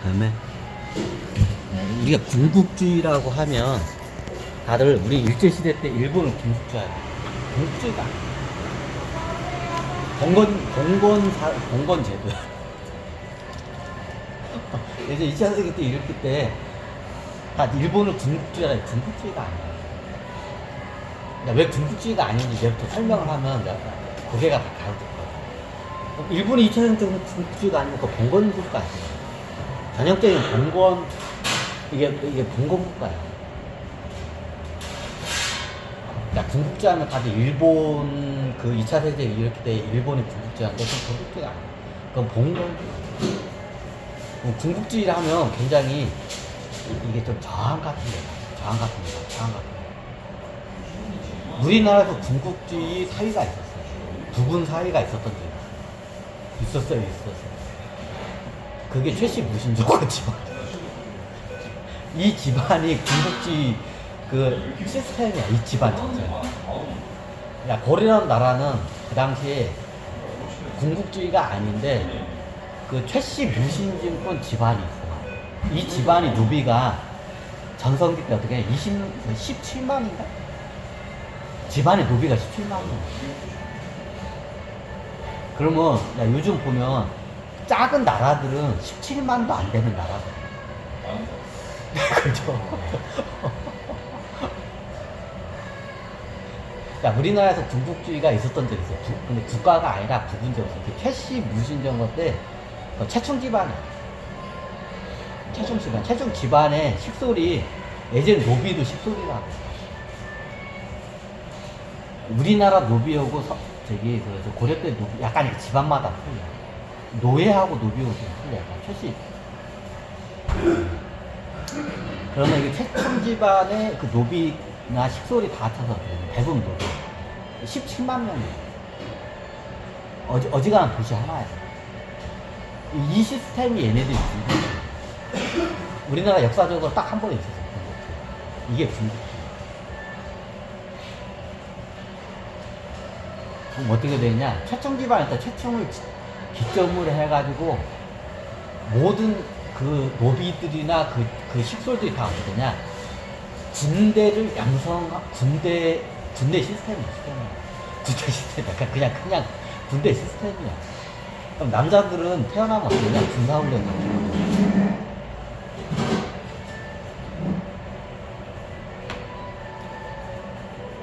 그다음에 우리가 군국주의라고 하면 다들 우리 일제시대 때 일본은 군국주의야. 군국주의가 아니야. 봉건제도야. 예전 2차 세계 때 이렇게 때 다 일본은 군국주의라. 군국주의가 아니야. 왜 군국주의가 아닌지 내부터 설명을 하면 고개가 다 가로질 거야. 일본이 2차 세계 때는 군국주의가 아니고 봉건국가 아니야. 전형적인 봉건, 이게 봉건국가야. 야, 군국주의 하면 다들 일본 그 2차 세계 이렇게 때 일본이 군국주의인데 그건 군국주의가 아니야. 그건 봉건국. 군국주의를 하면 굉장히 이게 좀 저항 같은 거야. 우리나라에서 군국주의 사회가 있었어요. 부군 사회가 있었던 적이 있었어요. 그게 최씨 무신조건 집안. 이 집안이 군국주의 그 시스템이야. 이 집안 자체가. 야, 고려라는 나라는 그 당시에 군국주의가 아닌데 그 최씨 무신증권 집안이 있어. 이 집안이 노비가 전성기 때 어떻게 17만인가? 집안의 노비가 17만이야. 그러면 야, 요즘 보면 작은 나라들은 17만도 안 되는 나라들. 그죠? 야, 우리나라에서 군국주의가 있었던 적이 있어. 근데 국가가 아니라 부군제였어. 최씨 무신정권 때 최충 집안이야. 최충 집안의 식솔이 예전 노비도 식솔이라고. 우리나라 노비하고 저기 고려 때 노비 약간 집안마다 틀려. 노예하고 노비하고 좀 틀려. 최씨. 그러면 이게 최충 집안의 그 노비나 식솔이 다 합쳐서 대부분 노비. 17만 명이에요. 어지간한 도시 하나야. 이 시스템이 얘네들이 군국주의. 우리나라 역사적으로 딱 한 번에 있었어. 군국주의. 이게 군국주의. 그럼 어떻게 되냐? 최충 집안에서 최충을 기점으로 해가지고 모든 그 노비들이나 그 식솔들이 다 어떻게 되냐? 군대 시스템이야. 군대 시스템. 그냥 군대 시스템이야. 그럼 남자들은 태어나면 어떻게 되냐? 군사훈련.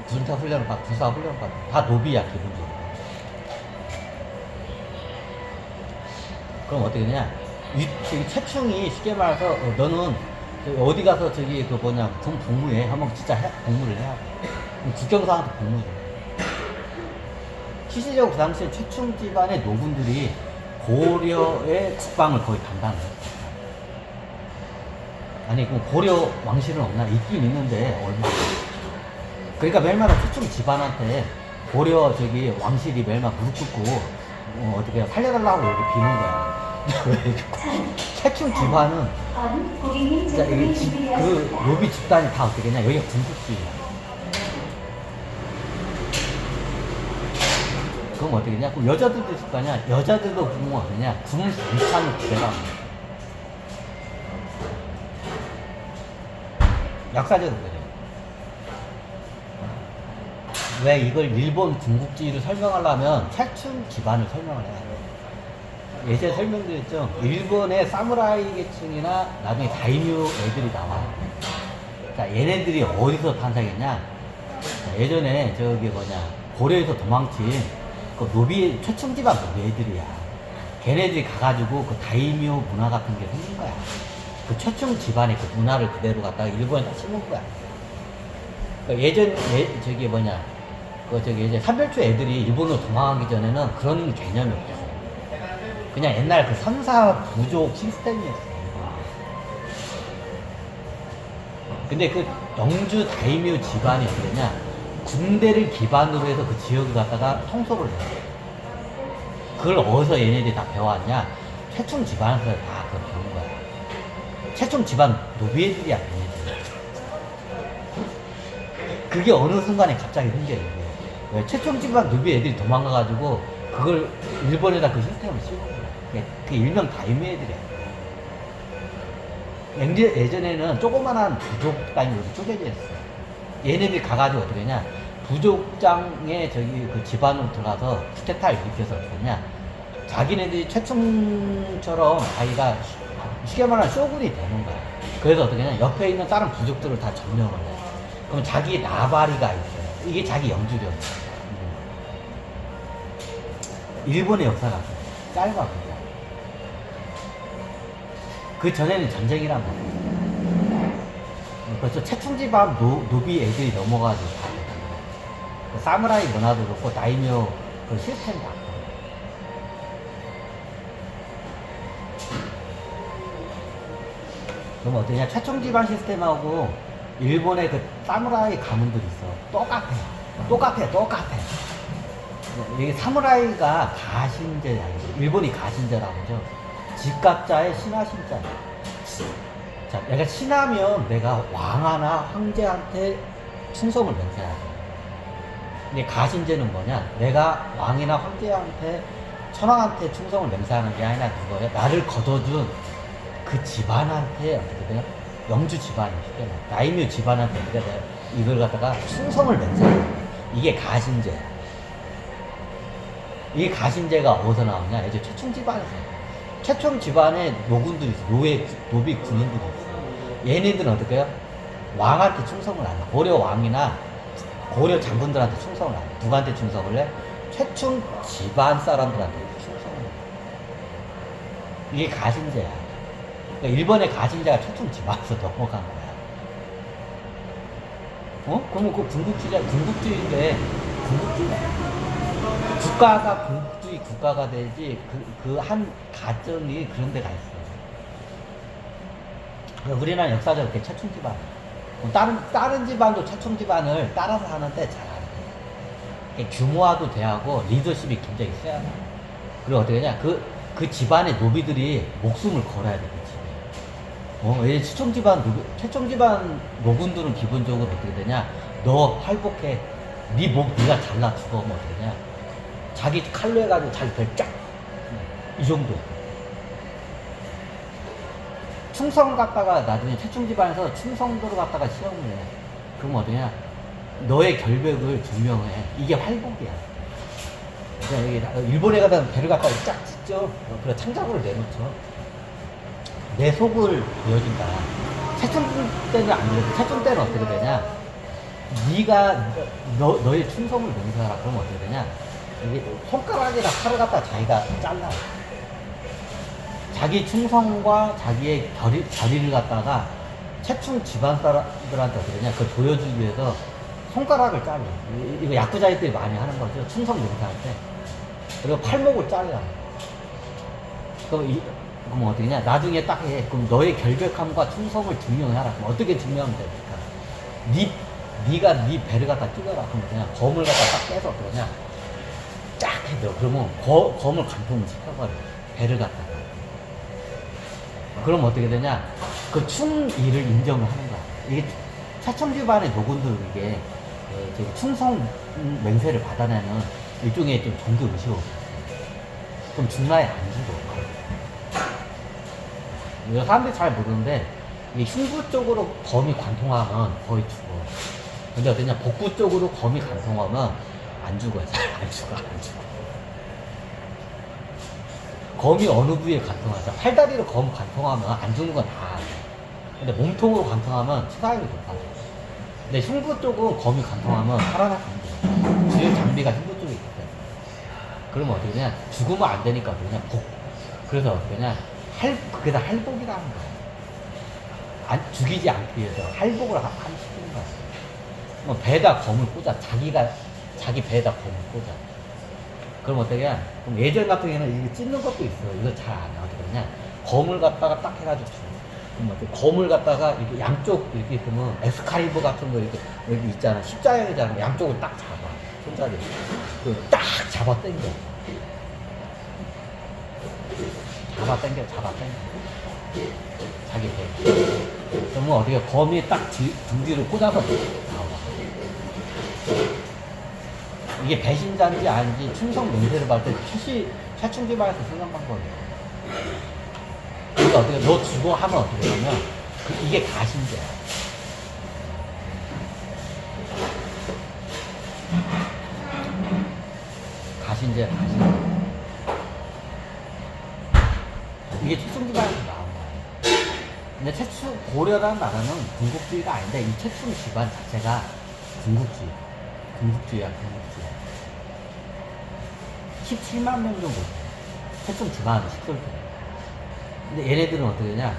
군사훈련을 받고, 군사훈련을 받고. 다 노비야, 기본적으로. 그럼 어떻게 되냐? 최충이 쉽게 말해서, 너는 어디 가서 복무해. 한번 진짜 복무를 해야 돼. 국경사한테 복무해. 실질적으로 그 당시에 최충 집안의 노군들이 고려의 국방을 거의 담당해. 아니, 그럼 고려 왕실은 없나? 있긴 있는데, 얼마. 그러니까 매일마다 최충 집안한테 고려 왕실이 매일마다 무릎 꿇고, 어떻게 살려달라고 이렇게 비는 거야. 최충 집안은, 진짜 그 노비 집단이 다 어떻게 되냐? 여기가 군국주의야. 그럼 어떻게 되냐? 그럼 여자들도 있을 거 아니야? 여자들도 보면 어떠냐? 군상을 구별하는 거야. 역사적으로 그래. 왜 이걸 일본 군국주의를 설명하려면 최충 집안을 설명을 해야 돼. 예전에 설명드렸죠? 일본의 사무라이 계층이나 나중에 다이묘 애들이 나와. 자, 얘네들이 어디서 탄생했냐? 자, 예전에 고려에서 도망친 그 최충 집안 노비애들이야. 걔네들이 가가지고 그 다이묘 문화 같은 게 생긴 거야. 그 최충 집안의 그 문화를 그대로 갖다가 일본에다 심은 거야. 그러니까 예전 삼별초 애들이 일본으로 도망가기 전에는 그런 개념이 없었어. 그냥 옛날 그 선사 부족 시스템이었어. 근데 그 영주 다이묘 집안이 어떠냐? 군대를 기반으로 해서 그 지역을 갖다가 통솔을 해. 그걸 어디서 얘네들이 다 배워왔냐? 최충 집안에서 다 그걸 배운 거야. 최충 집안 노비애들이야, 얘네들. 그게 어느 순간에 갑자기 생겨요. 왜? 최충 집안 노비애들이 도망가가지고 그걸 일본에다 그 시스템을 씌운 거야. 그 일명 다이묘 애들이야. 예전에는 조그만한 부족 단위로 쪼개져 있어요. 얘네들이 가가지고 어떻게 하냐, 부족장에 저기 그 집안으로 들어가서 쿠데타를 일으켜서 어떻게 하냐, 자기네들이 최충처럼 자기가 쉽게 말하면 쇼군이 되는 거야. 그래서 어떻게 하냐, 옆에 있는 다른 부족들을 다 점령을 해. 그럼 자기 나바리가 있어요. 이게 자기 영주력이에요. 일본의 역사가 짧아 보여. 그 전에는 전쟁이란 말이에요. 벌써 채충지방 노비 애들이 넘어가지고 다 그 사무라이 문화도 그렇고 다이묘 그 시스템 다. 그럼 어떠냐, 채충지방 시스템하고 일본의 그 사무라이 가문들이 있어. 똑같아. 이게 사무라이가 가신제야. 일본이 가신제라고 하죠. 집가자의 신하신자. 자, 내가 신하면 내가 왕하나 황제한테 충성을 맹세해야 돼. 근데 가신제는 뭐냐? 내가 왕이나 황제한테, 천황한테 충성을 맹세하는 게 아니라 그거야. 나를 거둬준 그 집안한테 어떻게 돼요? 영주 집안이 쉽게 말해. 다이묘 집안한테 어떻게 돼요? 이걸 갖다가 충성을 맹세하는 거야. 이게 가신제야. 이 가신제가 어디서 나오냐? 이제 최충 집안에서. 최충 집안에 노군들이 있어. 노비 군인들이 있어. 얘네들은 어떻게 해요? 왕한테 충성을 안 해. 고려 왕이나 고려 장군들한테 충성을 안 해. 누구한테 충성을 해? 최충 집안 사람들한테 충성을 해. 이게 가신제야. 그러니까 일본의 가신제가 최충 집안에서 넘어간 거야. 그러면 그 궁극주의인데, 국가가 궁극주의 국가가 되지, 그 한 가정이 그런 데가 있어. 그러니까 우리나라 역사적으로 이렇게 최충 집안. 다른 집안도 최충 집안을 따라서 하는데 잘 안 돼. 규모화도 돼하고 리더십이 굉장히 세야 돼. 그리고 어떻게 하냐, 그 집안의 노비들이 목숨을 걸어야 돼, 그 집에. 최충 집안 노군들은 기본적으로 어떻게 되냐, 너 할복해. 네 목 네가 잘라 죽어. 뭐 어떻게 되냐, 자기 칼로 해가지고 자기 배 쫙. 이 정도. 충성 갖다가 나중에 최충 집안에서 충성도를 갖다가 시험을 해. 그럼 어떠냐? 너의 결백을 증명해. 이게 활복이야. 그러니까 일본에 가다 배를 갖다가 쫙 찢죠. 그래 창자국을 내놓죠. 내 속을 보여준다. 최충 때는 안 그래. 최충 때는 어떻게 되냐? 네가 너의 충성을 맹세하라. 그러면 어떻게 되냐? 이게 손가락이나 칼을 갖다가 자기가 잘라. 자기 충성과 자기의 결의를 갖다가 최충 집안 사람들한테 어떻게 되냐, 그걸 보여주기 위해서 손가락을 잘라. 이거 야쿠자애들이 많이 하는 거죠. 충성 맹세할 때. 그리고 팔목을 잘라. 그럼 어떻게 냐, 나중에 딱 해. 그럼 너의 결백함과 충성을 증명해라. 그럼 어떻게 증명하면 됩니까? 네가 네 배를 갖다 찢어라. 그럼 그냥 검을 갖다 딱 빼서 어떻게 하냐, 쫙 해줘. 그러면 검을 관통을 시켜버려. 배를 갖다가. 그럼 어떻게 되냐? 그 충의를 인정을 하는 거야. 이게 최충 집안의 노군들, 이게 충성 맹세를 받아내는 일종의 좀 종교 의식으로. 그럼 중라에 안 죽어. 이거 사람들이 잘 모르는데, 이 흉부 쪽으로 검이 관통하면 거의 죽어. 근데 어떠냐? 복부 쪽으로 검이 관통하면 안 죽어요. 잘 안 죽어. 검이 어느 부위에 관통하죠? 팔다리로 검 관통하면 안 죽는 건 다 알아. 근데 몸통으로 관통하면 치사율이 높아져. 근데 흉부 쪽은 검이 관통하면 살아나는 거야. 주요 장비가 흉부 쪽에 있기 때문에. 그러면 어떻게 되냐? 죽으면 안 되니까 어떻게 되냐? 그래서 어떻게 되냐? 그게 다 할복이라는 거야. 죽이지 않기 위해서 할복을 시키는 거야. 뭐 배에다 검을 꽂아. 자기 배에다 검을 꽂아. 그럼 어떻게 해? 그럼 예전 같은 경우에는 이거 찢는 것도 있어. 이거 잘 안 해. 어떻게 그냥 검을 갖다가 딱 해가지고 줘. 그럼 어떻게 검을 갖다가 이렇게 양쪽 이렇게 있으면 엑스칼리버 같은 거 이렇게 여기 있잖아. 십자형이잖아. 양쪽을 딱 잡아. 손잡이. 딱 잡아 당겨. 자기 배. 그러면 어떻게 검이 딱 등 뒤로 꽂아서 나와. 이게 배신자인지 아닌지 충성 맹세를 받을 때 최충 집안에서 쓰는 방법이에요. 그러니까 어떻게 너 죽어 하면 어떻게 하면 이게 가신제야. 가신제. 이게 최충지방에서 나온 거예요. 근데 고려라는 나라는 군국주의가 아닌데 이 최충 집안 자체가 군국주의야. 17만 명 정도 최충 집안 식솔들. 근데 얘네들은 어떻게 되냐?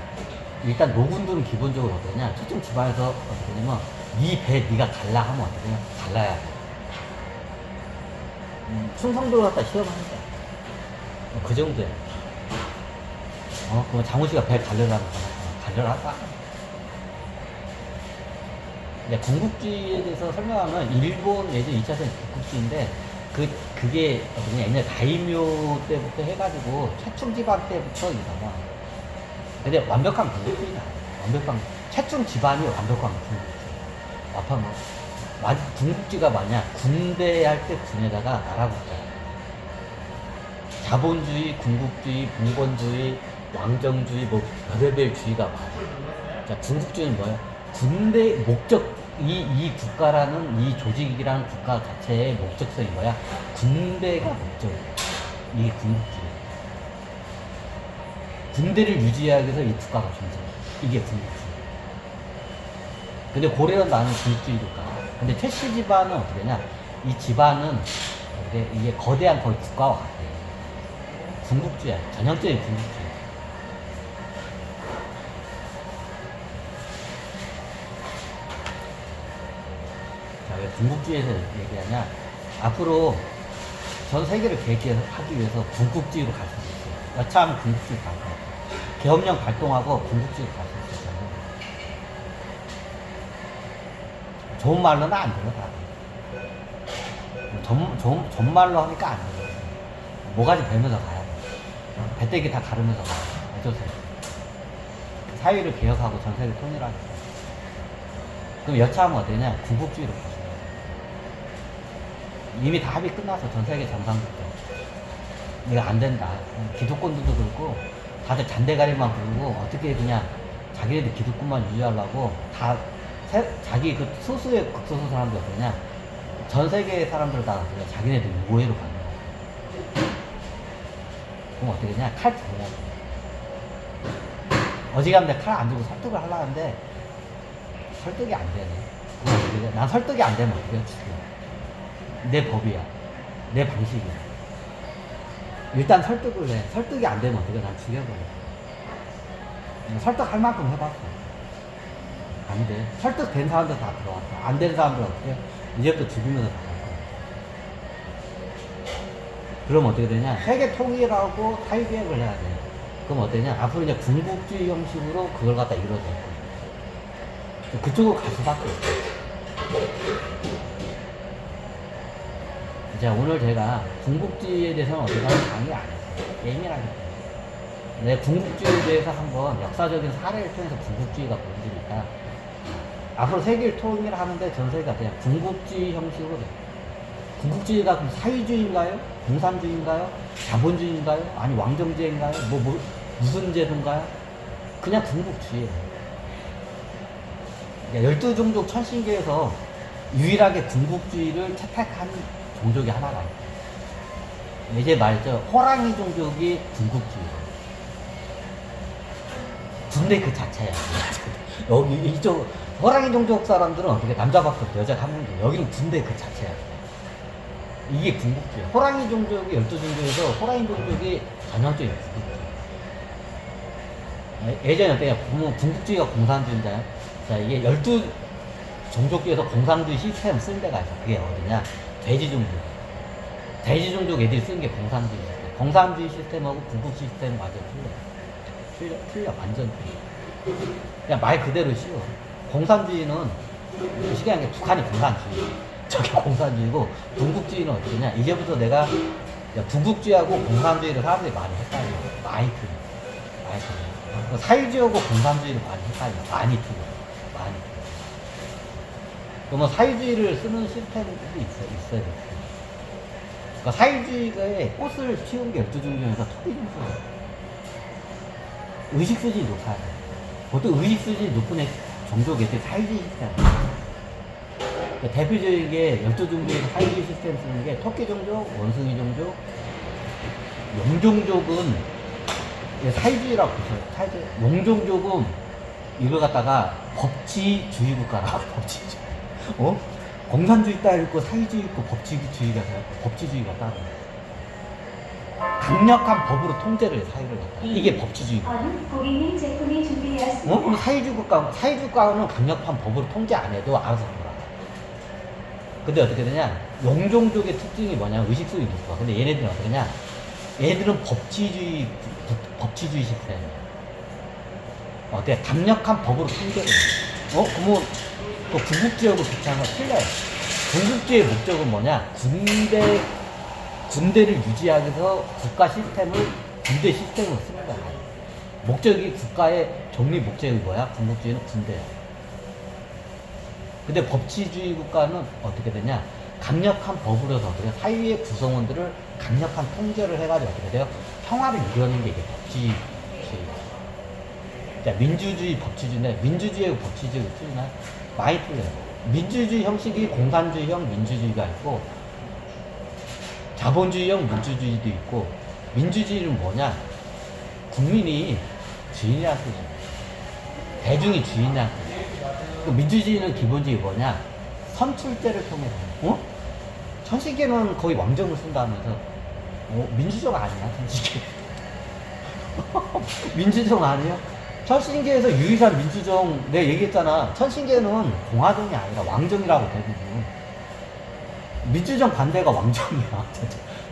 일단 노군들은 기본적으로 어떻게 되냐? 최충 집안에서 어떻게 되냐면 네 배 네가 갈라 하면 어떻게 되냐? 갈라야 돼. 충성도를 갖다 시험하는 거야. 그 정도야. 그럼 장훈씨가 배 갈려라는 거야. 갈려라. 근데 군국주의에 대해서 설명하면 일본 예전 2차선 군국주의인데 그게 그냥 옛날 다이묘 때부터 해가지고 최충 집안 때부터 이거야. 근데 완벽한 군국주의가 아니야. 최충 집안이 완벽한 군국주의. 군국주의가 뭐냐? 군대 할 때 군에다가 나라 국가. 자본주의, 군국주의, 봉건주의, 왕정주의, 별의별 주의가 많아. 자, 군국주의는 뭐야? 군대 목적, 이 국가라는 이 조직이라는 국가 자체의 목적성이 뭐야? 군대가 목적이야. 이게 군국주의. 군대를 유지하기 위해서 이 국가가 존재해. 이게 군국주의. 근데 고려는 나는 군국주의니까. 근데 최씨 집안은 어떻게 되냐? 이 집안은 이게 거대한 거의 국가와 같아. 군국주의야. 전형적인 군국주의. 자, 왜 군국주의에서 얘기하냐? 앞으로 전 세계를 계획하기 위해서 군국주의로 갈 수 있어요. 여차하면 군국주의로 갈 거야. 계엄령 발동하고 군국주의로 갈 수 있어요. 좋은 말로는 안 돼요, 다. 존말로 하니까 안 돼요. 모가지 베면서 가야 돼. 배때기 다 가르면서 가야 돼. 어쩔 수 없어. 사회를 개혁하고 전세를 통일하고. 그럼 여차하면 어떠냐? 군국주의로 가셔야 돼. 이미 다 합의 끝나서 전 세계 정상국도. 이거 안 된다. 기득권들도 그렇고, 다들 잔대가리만 부르고, 어떻게 그냥 자기네들 기득권만 유지하려고 다 자기 그 소수의 극소수 사람들 어떠냐? 전 세계 사람들 다 자기네들 우회로 가는 거야. 그럼 어떻게 되냐? 칼 들어야 돼. 어지간하면 칼 안 들고 설득을 하려 하는데 설득이 안 되네. 그럼 어떻게 돼? 난 설득이 안 되면 어떻게 해? 죽여. 내 법이야. 내 방식이야. 일단 설득을 해. 설득이 안 되면 어떻게 해? 난 죽여버려. 설득할 만큼 해봤어. 안 돼. 설득된 사람들 다 들어왔어. 안 된 사람들 어떻게? 이제부터 죽이면서 나갈 거야. 그럼 어떻게 되냐? 세계 통일하고 사회개혁을 해야 돼. 그럼 어떠냐? 앞으로 이제 군국주의 형식으로 그걸 갖다 이루어질 거야. 그쪽으로 갈 수밖에 없어. 자, 오늘 제가 군국주의에 대해서는 어떻게 하는 강의 안 했어요. 예민하기 때문에. 내 군국주의에 대해서 한번 역사적인 사례를 통해서 군국주의가 뭔지니까 앞으로 세계를 통일하는데 전 세계가 그냥 군국주의 형식으로 돼. 군국주의가 그럼 사회주의인가요? 공산주의인가요? 자본주의인가요? 아니 왕정제인가요? 무슨 제도인가요? 그냥 군국주의예요. 12종족 천신계에서 유일하게 군국주의를 채택한 종족이 하나가 있어요. 이제 말이죠. 호랑이 종족이 군국주의예요. 군대 그 자체야. 여기 이쪽 호랑이 종족 사람들은 어떻게 남자밖에 없고 여자가 한 명도. 여기는 군대 그 자체야. 이게 군국주의. 호랑이 종족이 12종족에서 호랑이 종족이 전형적인 군국주의. 예전에 어때요? 보면 군국주의가 공산주의인가요? 자, 이게 12종족 중에서 공산주의 시스템을 쓴 데가 있어. 그게 어디냐? 돼지종족. 돼지종족 애들이 쓰는 게 공산주의 시스템. 공산주의 시스템하고 군국주의 시스템은 완전 틀려. 완전 틀려. 그냥 말 그대로 쉬워. 공산주의는 시기한 게 북한이 공산주의. 저게 공산주의고, 군국주의는 어떠냐? 이제부터 내가 군국주의하고 공산주의를 사람들이 많이 헷갈려. 많이 틀려. 사회주의하고 공산주의를 많이 헷갈려. 많이 틀려. 그러면 사회주의를 쓰는 시스템이 있어야 돼. 그러니까 사회주의의 꽃을 피운 게 12종족에서 토비종족. 의식수준이 높아야 돼. 보통 의식 수준이 높은 종족이 사회주의 시스템. 그러니까 대표적인 게 12종족에서 사회주의 시스템 쓰는 게 토끼 종족, 원숭이 종족, 용종족은 사회주의라고 보세요. 사회주의. 용종족은 이걸 갖다가 법치주의 국가라고 법치주의. 공산주의 따로 있고 사회주의 있고 법치주의가 따로. 강력한 법으로 통제를 해, 사회를 갖다. 이게 법치주의. 고객님 제품이 준비되었습니다. 그럼 사회주의 국가는 강력한 법으로 통제 안 해도 알아서 돌아가. 근데 어떻게 되냐? 용종족의 특징이 뭐냐? 의식수준이 높아. 근데 얘네들은 어떻게 되냐? 얘네들은 법치주의 시스템이야. 어때? 강력한 법으로 통제를 해. 그러면 그 군국주의하고 비슷한 거 틀려요. 군국주의의 목적은 뭐냐? 군대를 유지하기 위해서 국가 시스템을 군대 시스템으로 쓰는 거야. 목적이 국가의 정리 목적이 뭐야? 군국주의는 군대야. 근데 법치주의 국가는 어떻게 되냐? 강력한 법으로서 어떻게 사회의 구성원들을 강력한 통제를 해가지고 어떻게 돼요? 평화를 이루는 게 이게 법치주의. 자, 민주주의, 법치주의인데 민주주의하고 법치주의가 틀리나? 많이 틀려요. 민주주의 형식이 공산주의형 민주주의가 있고 자본주의형 민주주의도 있고, 민주주의는 뭐냐? 국민이 주인이라는 뜻이야. 대중이 주인이라는 뜻이야. 그 민주주의는 기본적이 뭐냐? 선출제를 통해서. 천신계는 거의 왕정을 쓴다면서. 민주적 아니야, 천신계. 민주적 아니야? 천신계에서 유일한 민주정, 내가 얘기했잖아. 천신계는 공화정이 아니라 왕정이라고 대부분. 민주정 반대가 왕정이야.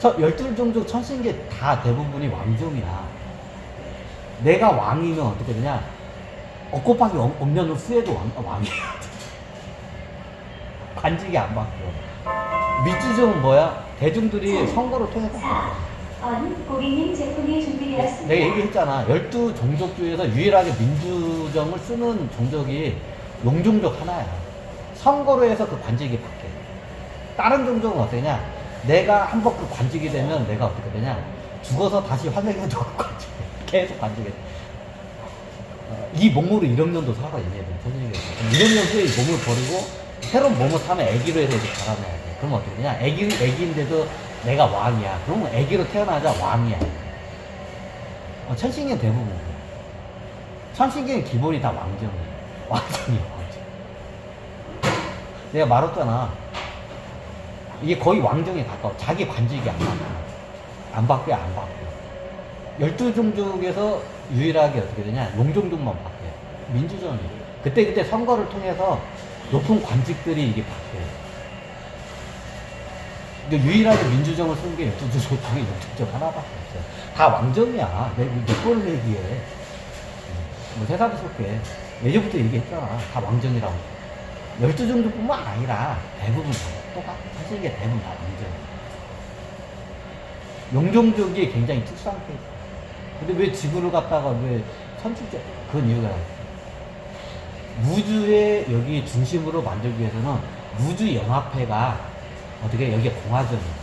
12종족 천신계 다 대부분이 왕정이야. 내가 왕이면 어떻게 되냐? 억곱하기 없는 후에도 왕이야. 관직이 안 바뀌어. 민주정은 뭐야? 대중들이 선거를 통해서 고객님 제품이 준비되었습니다. 내가 얘기했잖아. 12종족 중에서 유일하게 민주정을 쓰는 종족이 용종족 하나야. 선거로 해서 그 관직이 바뀌어. 다른 종족은 어떠냐? 내가 한번 그 관직이 되면 내가 어떻게 되냐? 죽어서 다시 환생해도 관직해. 계속 관직해. 이 몸으로 1억 년도 살아, 얘네들. 1억 년 후에 이 몸을 버리고 새로운 몸을 사면 애기로 해서 이제 자라나야 돼. 그러면 어떻게 되냐? 애기인데도 내가 왕이야. 그러면 애기로 태어나자 왕이야. 천신계는 대부분. 천신계는 기본이 다 왕정이야. 왕정. 내가 말했잖아. 이게 거의 왕정에 가까워. 자기 관직이 안 바뀌어. 12종족에서 유일하게 어떻게 되냐? 용종족만 바뀌어요. 민주정이. 그때 선거를 통해서 높은 관직들이 이게 바뀌어요. 근데 유일하게 민주정을 쓴 게 12종족 중에 용종족 하나밖에 없어요. 다 왕정이야. 몇 번을 얘기해. 뭐 세상도 속게. 예전부터 얘기했잖아. 다 왕정이라고. 12종족뿐만 아니라 대부분 다 똑같아. 사실 이게 대부분 다 왕정. 용종족이 굉장히 특수한 케이스. 근데 왜 지구를 갖다가 왜 선출제? 그건 이유가 있어. 우주의 여기 중심으로 만들기 위해서는 우주연합회가 어떻게 여기가 공화정이야.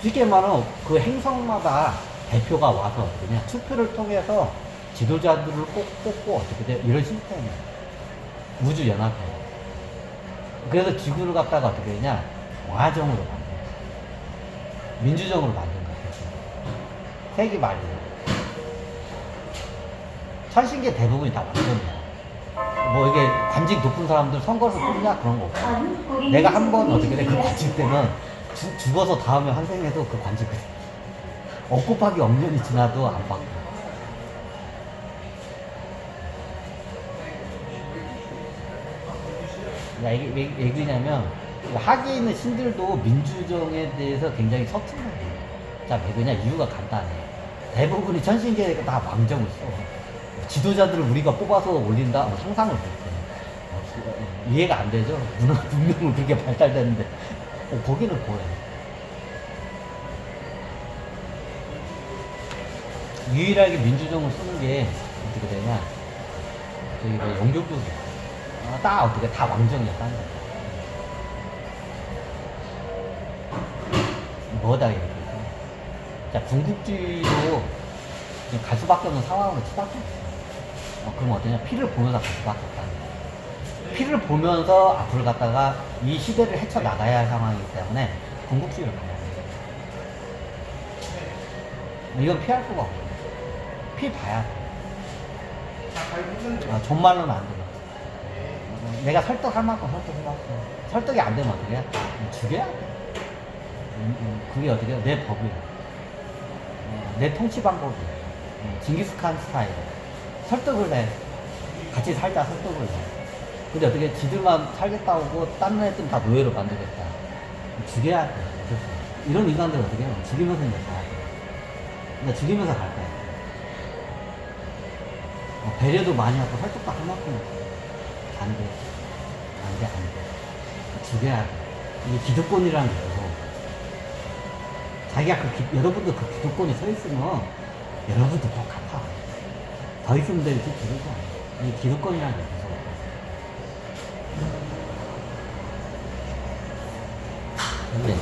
쉽게 말하면 그 행성마다 대표가 와서 그냥 투표를 통해서 지도자들을 뽑고 어떻게 돼? 이런 시스템이야. 우주연합회. 그래서 지구를 갖다가 어떻게 되냐? 공화정으로 만든 거야. 민주정으로 만든 거야. 세기 말이에요. 천신계 대부분이 다 왕정이야. 뭐 이게 관직 높은 사람들 선거에서 뽑냐? 그런 거 없어. 내가 한 번 어떻게 돼? 그 관직 때는 죽어서 다음에 환생해도 그 관직을 억곱하기 엄년이 지나도 안 바꿔. 야, 이게 왜 얘기냐면 하기에 있는 신들도 민주정에 대해서 굉장히 서툰다. 자, 왜 그러냐? 이유가 간단해. 대부분이 천신계가 다 왕정을 써. 지도자들을 우리가 뽑아서 올린다? 상상을 못해. 이해가 안 되죠? 문명은 그렇게 발달됐는데 거기는 보여. 유일하게 민주정을 쓰는 게 어떻게 되냐? 저기가 영족족이야. 딱 어떻게 다 왕정이야, 딴 거. 뭐다 이렇게. 자, 군국주의로 갈 수밖에 없는 상황으로 치닫고 있어. 그럼 어떠냐? 피를 보면서 같이 바꿨다. 피를 보면서 앞으로 갔다가 이 시대를 헤쳐나가야 할 상황이기 때문에 궁극주의를 가야 돼. 이건 피할 수가 없어. 피 봐야 돼. 정말로는 안 돼. 내가 설득할 만큼 설득해봤어. 설득이 안 되면 어떻게 해? 죽여야 돼. 그게 어떻게 해? 내 법이야. 내 통치 방법이야. 징기스칸 스타일. 설득을 해. 같이 살자 설득을 해. 근데 어떻게 지들만 살겠다고 하고 다른 애들은 다 노예로 만들겠다. 죽여야 돼. 이런 인간들 어떻게 해요? 죽이면서 이제 가야 돼. 그러니까 죽이면서 갈 거야. 배려도 많이 하고 설득도 할 만큼 안 돼. 안 돼. 죽여야 돼. 이게 기득권이라는 게 무서워. 자기가 여러분도 그 기득권이 서 있으면 여러분도 똑같아. 더 있으면 될지 줄이고. 이 기득권이라는 게 무서워. 근데